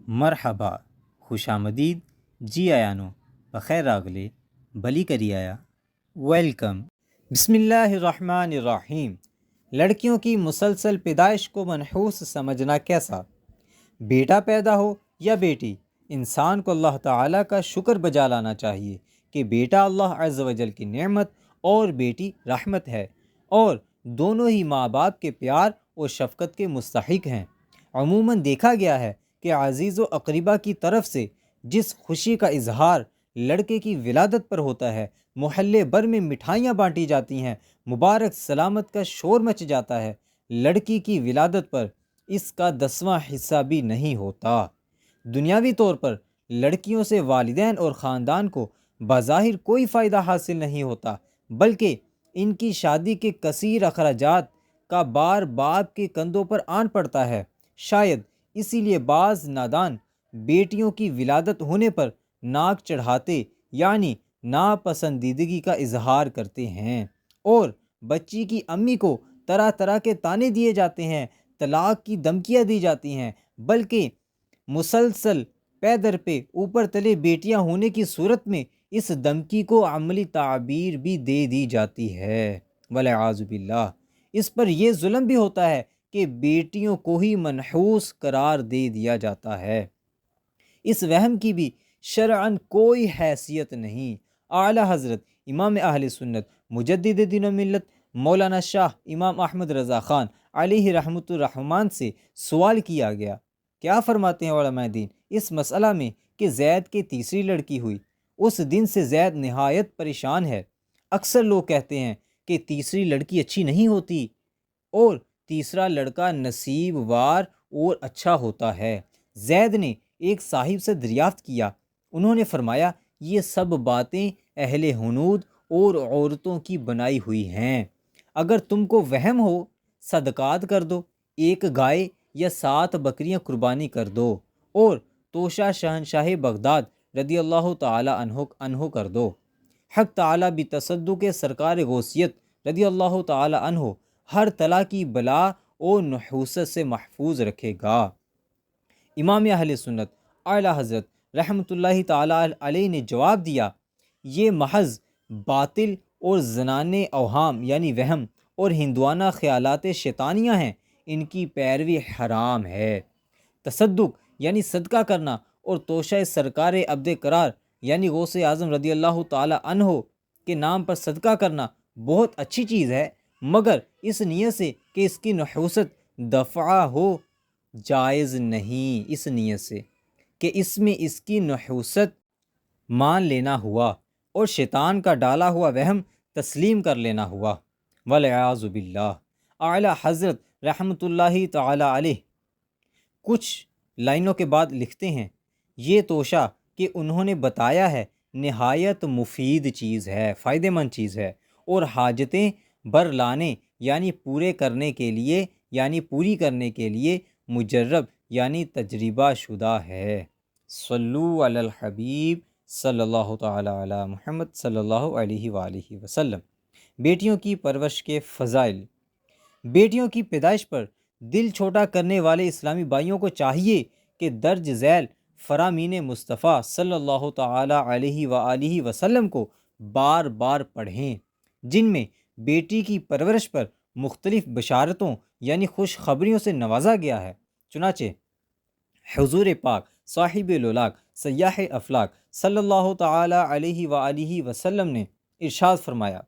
مرحبا، خوش آمدید، جی آیانو، بخیر راغلے، بلی کری آیا، ویلکم۔ بسم اللہ الرحمن الرحیم۔ لڑکیوں کی مسلسل پیدائش کو منحوس سمجھنا کیسا؟ بیٹا پیدا ہو یا بیٹی، انسان کو اللہ تعالیٰ کا شکر بجا لانا چاہیے کہ بیٹا اللہ عز و جل کی نعمت اور بیٹی رحمت ہے، اور دونوں ہی ماں باپ کے پیار اور شفقت کے مستحق ہیں۔ عموماً دیکھا گیا ہے کہ عزیز و اقربا کی طرف سے جس خوشی کا اظہار لڑکے کی ولادت پر ہوتا ہے، محلے بھر میں مٹھائیاں بانٹی جاتی ہیں، مبارک سلامت کا شور مچ جاتا ہے، لڑکی کی ولادت پر اس کا 10واں حصہ بھی نہیں ہوتا۔ دنیاوی طور پر لڑکیوں سے والدین اور خاندان کو بظاہر کوئی فائدہ حاصل نہیں ہوتا، بلکہ ان کی شادی کے کثیر اخراجات کا بار باپ کے کندھوں پر آن پڑتا ہے۔ شاید اسی لیے بعض نادان بیٹیوں کی ولادت ہونے پر ناک چڑھاتے یعنی ناپسندیدگی کا اظہار کرتے ہیں، اور بچی کی امی کو طرح طرح کے طعنے دیے جاتے ہیں، طلاق کی دھمکیاں دی جاتی ہیں، بلکہ مسلسل پے در پہ اوپر تلے بیٹیاں ہونے کی صورت میں اس دھمکی کو عملی تعبیر بھی دے دی جاتی ہے، والعیاذ باللہ۔ اس پر یہ ظلم بھی ہوتا ہے کہ بیٹیوں کو ہی منحوس قرار دے دیا جاتا ہے۔ اس وہم کی بھی شرعاً کوئی حیثیت نہیں۔ اعلیٰ حضرت امام اہل سنت مجدد دین و ملت مولانا شاہ امام احمد رضا خان علیہ رحمۃ الرحمن سے سوال کیا گیا، کیا فرماتے ہیں علماء دین اس مسئلہ میں کہ زید کی تیسری لڑکی ہوئی؟ اس دن سے زید نہایت پریشان ہے۔ اکثر لوگ کہتے ہیں کہ تیسری لڑکی اچھی نہیں ہوتی اور تیسرا لڑکا نصیب وار اور اچھا ہوتا ہے۔ زید نے ایک صاحب سے دریافت کیا، انہوں نے فرمایا یہ سب باتیں اہل ہنود اور عورتوں کی بنائی ہوئی ہیں، اگر تم کو وہم ہو صدقات کر دو، 1 گائے یا 7 بکریاں قربانی کر دو، اور توشہ شہنشاہ بغداد رضی اللہ تعالی عنہ کر دو۔ حق تعالیٰ بھی تصدق سرکار غوثیت رضی اللہ تعالی عنہ ہر طرح کی بلا اور نحوست سے محفوظ رکھے گا۔ امام اہل سنت اعلیٰ حضرت رحمۃ اللہ تعالی علیہ نے جواب دیا، یہ محض باطل اور زنانے اوہام یعنی وہم اور ہندوانہ خیالات شیطانیہ ہیں، ان کی پیروی حرام ہے۔ تصدق یعنی صدقہ کرنا اور توشہ سرکار عبد قرار یعنی غوث اعظم رضی اللہ تعالی عنہ کے نام پر صدقہ کرنا بہت اچھی چیز ہے، مگر اس نیت سے کہ اس کی نحوست دفع ہو جائز نہیں، اس نیت سے کہ اس میں اس کی نحوست مان لینا ہوا اور شیطان کا ڈالا ہوا وہم تسلیم کر لینا ہوا، والعیاذ باللہ۔ اعلیٰ حضرت رحمۃ اللہ تعالی علیہ کچھ لائنوں کے بعد لکھتے ہیں، یہ توشہ کہ انہوں نے بتایا ہے نہایت مفید چیز ہے، فائدہ مند چیز ہے، اور حاجتیں بر لانے یعنی پوری کرنے کے لیے مجرب یعنی تجربہ شدہ ہے۔ صلو علی الحبیب صلی اللہ تعالی علی محمد صلی اللہ علیہ وآلہ وسلم۔ بیٹیوں کی پرورش کے فضائل۔ بیٹیوں کی پیدائش پر دل چھوٹا کرنے والے اسلامی بھائیوں کو چاہیے کہ درج ذیل فرامین مصطفیٰ صلی اللہ تعالی علیہ وآلہ وسلم کو بار بار پڑھیں، جن میں بیٹی کی پرورش پر مختلف بشارتوں یعنی خوشخبریوں سے نوازا گیا ہے۔ چنانچہ حضور پاک صاحب لولاک سیاح افلاک صلی اللہ تعالی علیہ وآلہ وسلم نے ارشاد فرمایا،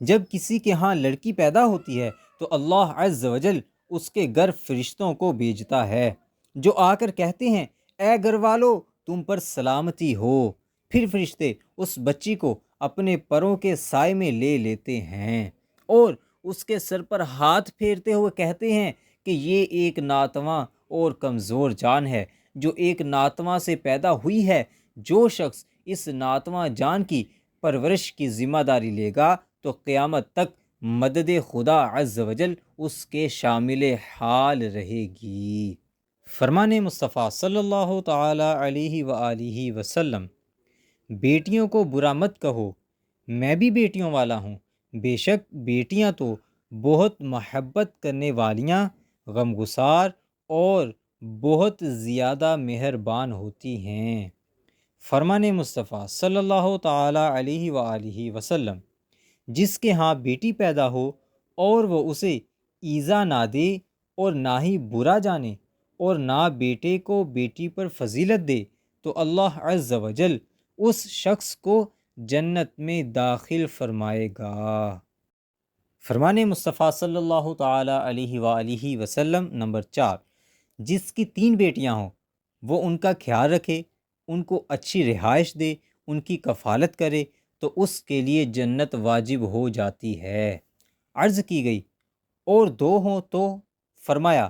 جب کسی کے ہاں لڑکی پیدا ہوتی ہے تو اللہ عز و جل اس کے گھر فرشتوں کو بھیجتا ہے، جو آ کر کہتے ہیں اے گھر والو تم پر سلامتی ہو۔ پھر فرشتے اس بچی کو اپنے پروں کے سائے میں لے لیتے ہیں اور اس کے سر پر ہاتھ پھیرتے ہوئے کہتے ہیں کہ یہ ایک ناتواں اور کمزور جان ہے جو ایک ناتواں سے پیدا ہوئی ہے، جو شخص اس ناتواں جان کی پرورش کی ذمہ داری لے گا تو قیامت تک مدد خدا عز و جل اس کے شامل حال رہے گی۔ فرمان مصطفیٰ صلی اللہ تعالی علیہ وآلہ وسلم، بیٹیوں کو برا مت کہو، میں بھی بیٹیوں والا ہوں، بے شک بیٹیاں تو بہت محبت کرنے والیاں، غمگسار اور بہت زیادہ مہربان ہوتی ہیں۔ فرمان مصطفیٰ صلی اللہ تعالیٰ علیہ وآلہ وسلم، جس کے ہاں بیٹی پیدا ہو اور وہ اسے ایذا نہ دے اور نہ ہی برا جانے اور نہ بیٹے کو بیٹی پر فضیلت دے، تو اللہ عز و جل اس شخص کو جنت میں داخل فرمائے گا۔ فرمان مصطفیٰ صلی اللہ تعالیٰ علیہ وآلہ وسلم نمبر 4، جس کی 3 بیٹیاں ہوں وہ ان کا خیال رکھے، ان کو اچھی رہائش دے، ان کی کفالت کرے تو اس کے لیے جنت واجب ہو جاتی ہے۔ عرض کی گئی اور 2 ہوں تو؟ فرمایا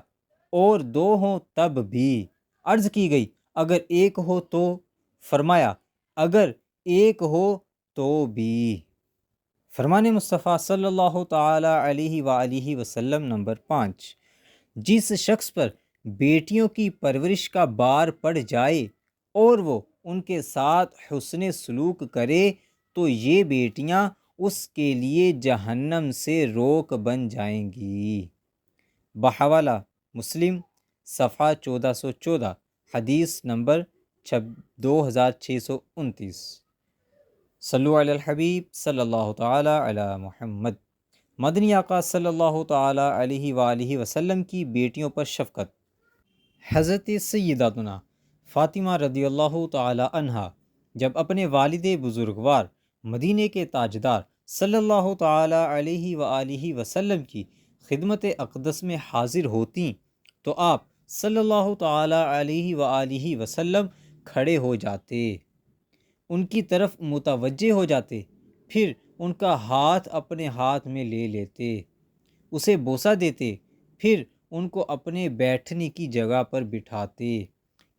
اور 2 ہوں تب بھی۔ عرض کی گئی اگر 1 ہو تو؟ فرمایا اگر 1 ہو تو بھی۔ فرمان مصطفیٰ صلی اللہ تعالیٰ علیہ وآلہ وسلم نمبر 5، جس شخص پر بیٹیوں کی پرورش کا بار پڑ جائے اور وہ ان کے ساتھ حسن سلوک کرے تو یہ بیٹیاں اس کے لیے جہنم سے روک بن جائیں گی۔ بحوالہ مسلم صفحہ 1414، حدیث نمبر 2629۔ صلو علی الحبیب صلی اللہ تعالی علی محمد۔ مدنی آقا صلی اللہ تعالی علیہ وآلہ وسلم کی بیٹیوں پر شفقت۔ حضرت سیداتنا فاطمہ رضی اللہ تعالی عنہا جب اپنے والد بزرگوار مدینہ کے تاجدار صلی اللہ تعالی علیہ وآلہ وسلم کی خدمت اقدس میں حاضر ہوتیں تو آپ صلی اللہ تعالی علیہ وآلہ وسلم کھڑے ہو جاتے، ان کی طرف متوجہ ہو جاتے، پھر ان کا ہاتھ اپنے ہاتھ میں لے لیتے، اسے بوسہ دیتے، پھر ان کو اپنے بیٹھنے کی جگہ پر بٹھاتے۔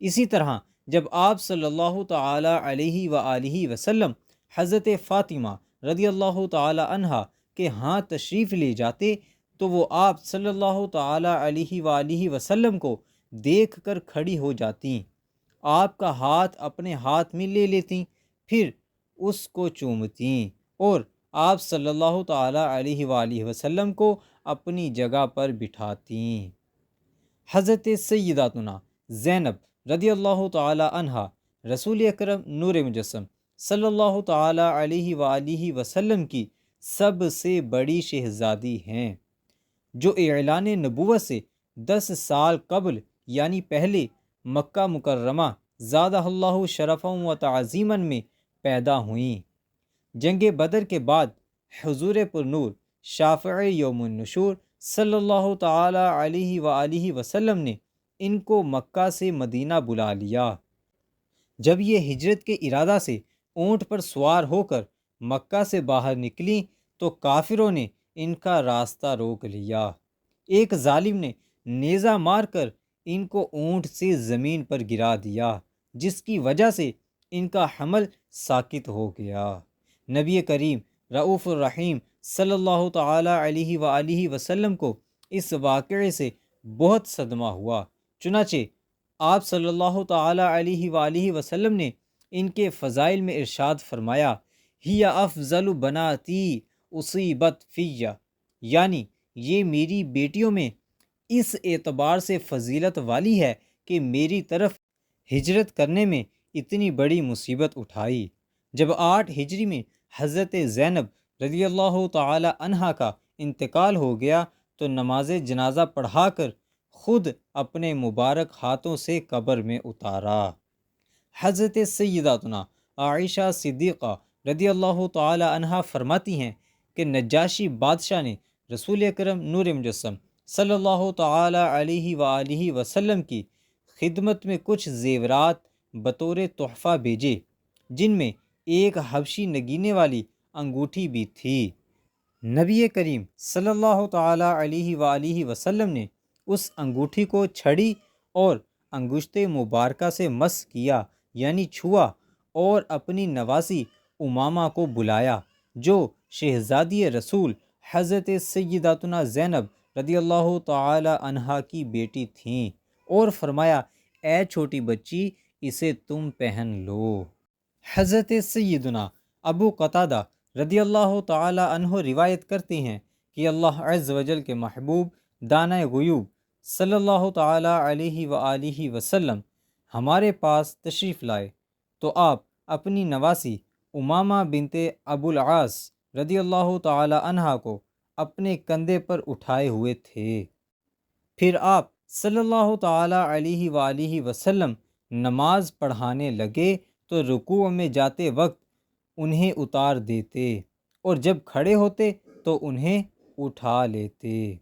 اسی طرح جب آپ صلی اللہ تعالی علیہ وآلہ وسلم حضرت فاطمہ رضی اللہ تعالی عنہا کے ہاں تشریف لے جاتے تو وہ آپ صلی اللہ تعالی علیہ وآلہ وسلم کو دیکھ کر کھڑی ہو جاتیں، آپ کا ہاتھ اپنے ہاتھ میں لے لیتیں، پھر اس کو چومتیں اور آپ صلی اللہ تعالی علیہ وآلہ وسلم کو اپنی جگہ پر بٹھاتیں۔ حضرت سیداتنا زینب رضی اللہ تعالی عنہا رسول اکرم نور مجسم صلی اللہ تعالی علیہ وآلہ وسلم کی سب سے بڑی شہزادی ہیں، جو اعلان نبوت سے 10 سال قبل یعنی پہلے مکہ مکرمہ زادہ اللہ شرفا و تعظیما میں پیدا ہوئیں۔ جنگ بدر کے بعد حضور پر نور شافع یوم النشور صلی اللہ تعالی علیہ وآلہ وسلم نے ان کو مکہ سے مدینہ بلا لیا۔ جب یہ ہجرت کے ارادہ سے اونٹ پر سوار ہو کر مکہ سے باہر نکلیں تو کافروں نے ان کا راستہ روک لیا۔ ایک ظالم نے نیزہ مار کر ان کو اونٹ سے زمین پر گرا دیا، جس کی وجہ سے ان کا حمل ساقط ہو گیا۔ نبی کریم رؤوف الرحیم صلی اللہ تعالی علیہ وآلہ وسلم کو اس واقعے سے بہت صدمہ ہوا، چنانچہ آپ صلی اللہ تعالی علیہ وآلہ وسلم نے ان کے فضائل میں ارشاد فرمایا، ہی افضل بناتی اصیبت فی، یعنی یہ میری بیٹیوں میں اس اعتبار سے فضیلت والی ہے کہ میری طرف ہجرت کرنے میں اتنی بڑی مصیبت اٹھائی۔ جب 8 ہجری میں حضرت زینب رضی اللہ تعالی عنہا کا انتقال ہو گیا تو نماز جنازہ پڑھا کر خود اپنے مبارک ہاتھوں سے قبر میں اتارا۔ حضرت سیداتنا عائشہ صدیقہ رضی اللہ تعالی عنہا فرماتی ہیں کہ نجاشی بادشاہ نے رسول اکرم نور مجسم صلی اللہ تعالی علیہ وآلہ وسلم کی خدمت میں کچھ زیورات بطور تحفہ بھیجے، جن میں ایک حبشی نگینے والی انگوٹھی بھی تھی۔ نبی کریم صلی اللہ تعالی علیہ وآلہ وسلم نے اس انگوٹھی کو چھڑی اور انگشت مبارکہ سے مس کیا یعنی چھوا، اور اپنی نواسی امامہ کو بلایا جو شہزادی رسول حضرت سیداتنا زینب رضی اللہ تعالی عنہا کی بیٹی تھیں، اور فرمایا اے چھوٹی بچی اسے تم پہن لو۔ حضرت سیدنا ابو قتادہ رضی اللہ تعالی عنہ روایت کرتے ہیں کہ اللہ عز و جل کے محبوب دانۂ غیوب صلی اللہ تعالیٰ علیہ وآلہ وسلم ہمارے پاس تشریف لائے تو آپ اپنی نواسی امامہ بنت ابو العاص رضی اللہ تعالی عنہا کو اپنے کندھے پر اٹھائے ہوئے تھے۔ پھر آپ صلی اللہ تعالی علیہ وآلہ وسلم نماز پڑھانے لگے تو رکوع میں جاتے وقت انہیں اتار دیتے اور جب کھڑے ہوتے تو انہیں اٹھا لیتے۔